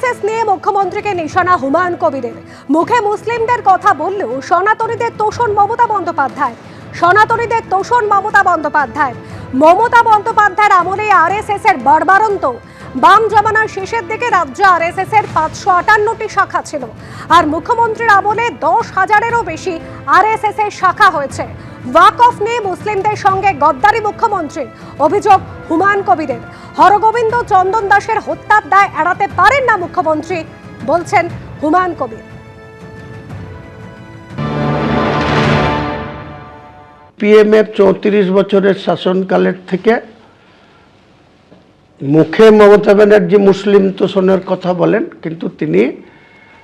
RSS নিয়ে মুখ্যমন্ত্রীকে নিশানা হুমায়ুন কবিরের। মুখে মুসলিমদের কথা বললেও সনাতনীদের তোষণ মমতা বন্দ্যোপাধ্যায়। সনাতনীদের তোষণ মমতা বন্দ্যোপাধ্যায়। মমতা বন্দ্যোপাধ্যায়ের আমলে আরএসএস এর বাড়বাড়ন্ত। বাম জমানার শেষের দিকে রাজ্যে আরএসএস এর 558টি শাখা ছিল, আর মুখ্যমন্ত্রীর আমলে 10,000-এরও বেশি আরএসএস এর শাখা হয়েছে। ওয়াকফ নিয়ে মুসলিমদের সঙ্গে গদ্দারি মুখ্যমন্ত্রীর, অভিযোগ হুমায়ুন কবিরের। হরগোবিন্দ চন্দন দাসের হত্যার দায় এড়াতে পারেন না মুখ্যমন্ত্রী, বলছেন হুমায়ুন কবির। পিএমের 34 বছরের শাসনকালের থেকে মুখে মমতা ব্যানার্জি মুসলিম তোষণের কথা বলেন, কিন্তু তিনি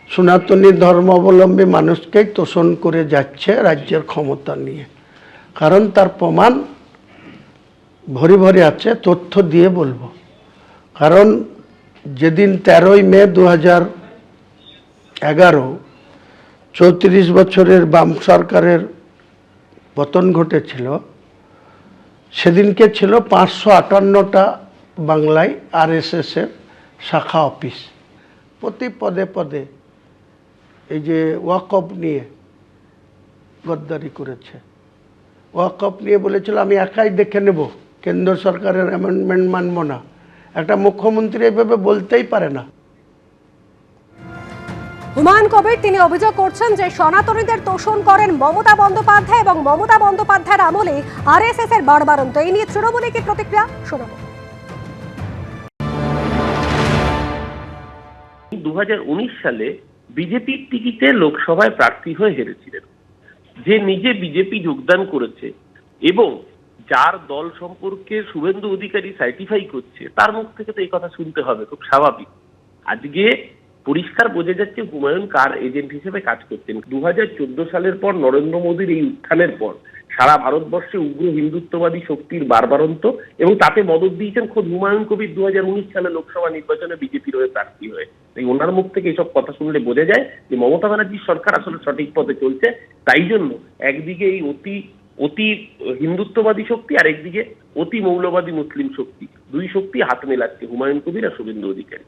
সনাতনী ধর্মাবলম্বী মানুষকেই তোষণ করে যাচ্ছে রাজ্যের ক্ষমতা নিয়ে। কারণ তার প্রমাণ ভরি ভরি আছে, তথ্য দিয়ে বলবো। কারণ যেদিন 13ই মে 2011 34 বছরের বাম সরকারের পতন ঘটেছিল, সেদিনকে ছিল 558টা বাংলায় আরএসএসের শাখা অফিস। প্রতি পদে পদে এই যে ওয়াকফ নিয়ে গদ্দারি করেছে। ওয়াকফ নিয়ে বলেছিল আমি একাই দেখে নেব, কেন্দ্র সরকারের অ্যামেন্ডমেন্ট মানব না। একটা মুখ্যমন্ত্রী এইভাবে বলতেই পারে না। হুমায়ুন কবির তিনি অভিযোগ করছেন যে সনাতনীদের তোষণ করেন মমতা বন্দ্যোপাধ্যায় এবং মমতা বন্দ্যোপাধ্যায়ের আমলে আরএসএস এর বাড়বাড়ন্ত। এই নিয়ে তৃণমূলের কি প্রতিক্রিয়া শোনাবো। 2019 সালে বিজেপির টিকিটে লোকসভায় প্রার্থী হয়ে হেরেছিলেন, যে নিজে বিজেপি যোগদান করেছে এবং যার দল সম্পর্কে শুভেন্দু অধিকারী সার্টিফাই করছে, তার মুখ থেকে তো এই কথা শুনতে হবে, খুব স্বাভাবিক। আজকে পরিষ্কার বোঝা যাচ্ছে হুমায়ুন কার এজেন্ট হিসেবে কাজ করতেন। 2014 সালের পর নরেন্দ্র মোদীর এই উত্থানের পর সারা ভারতবর্ষে উগ্র হিন্দুত্ববাদী শক্তির বাড়বাড়ন্ত, এবং তাতে মদত দিয়েছেন খোদ হুমায়ুন কবির 2019 সালে লোকসভা নির্বাচনে বিজেপির হয়ে প্রার্থী হয়ে। তাই ওনার মুখ থেকে এইসব কথা শুনলে বোঝা যায় যে মমতা ব্যানার্জির সরকার আসলে সঠিক পথে চলছে। তাই জন্য একদিকে এই অতি হিন্দুত্ববাদী শক্তি, আর একদিকে অতি মৌলবাদী মুসলিম শক্তি, দুই শক্তি হাত মেলাচ্ছে হুমায়ুন কবির আর শুভেন্দু অধিকারী।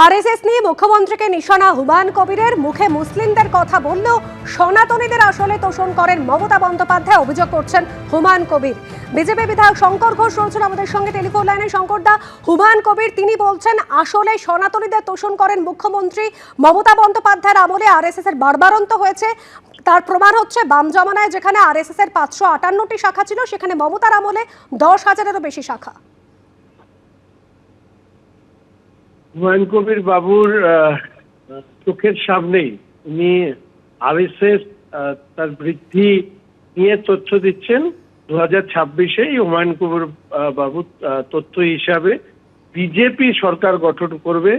আরএসএস নিয়ে মুখ্যমন্ত্রীকে নিশানা হুমায়ুন কবিরের। মুখে মুসলিমদের কথা বললেও সনাতনীদের আসলে তোষণ করেন মমতা বন্দ্যোপাধ্যায়, অভিযোগ করছেন হুমায়ুন কবির। বিজেপি বিধায়ক শঙ্কর ঘোষ রয়েছেন আমাদের সঙ্গে টেলিফোন লাইনে। শঙ্করদা, হুমায়ুন কবির তিনি বলছেন আসলে সনাতনীদের তোষণ করেন মুখ্যমন্ত্রী, মমতা বন্দ্যোপাধ্যায়ের আমলে আরএসএস এর বাড়বাড়ন্ত হয়েছে। তার প্রমাণ হচ্ছে বাম জমানায় যেখানে আরএসএস এর 558টি শাখা ছিল, সেখানে মমতার আমলে 10,000-এরও বেশি শাখা। হুমায়ুন কবির বাবুর চোখের সামনেই উনি আরএসএস তার বৃদ্ধি নিয়ে তথ্য দিচ্ছেন। 2026-এ হুমায়ুন কবির বাবু তথ্য হিসাবে বিজেপি সরকার গঠন করবে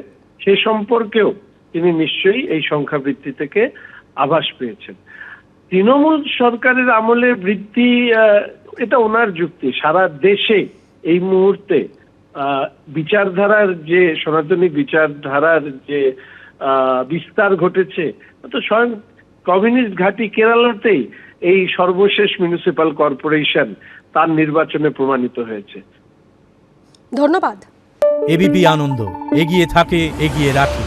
সে সম্পর্কেও তিনি নিশ্চয়ই এই সংখ্যা বৃদ্ধি থেকে আভাস পেয়েছেন। তৃণমূল সরকারের আমলে বৃদ্ধি, এটা ওনার যুক্তি। সারা দেশে এই মুহূর্তে বিচারধারার যে সনাতনী বিচারধারার যে বিস্তার ঘটেছে, তো স্বয়ং কমিউনিস্ট ঘাঁটি কেরালাতেই এই সর্বশেষ মিউনিসিপাল কর্পোরেশন তার নির্বাচনে প্রমাণিত হয়েছে। ধন্যবাদ। এবিপি আনন্দ এগিয়ে থাকে, এগিয়ে রাখে।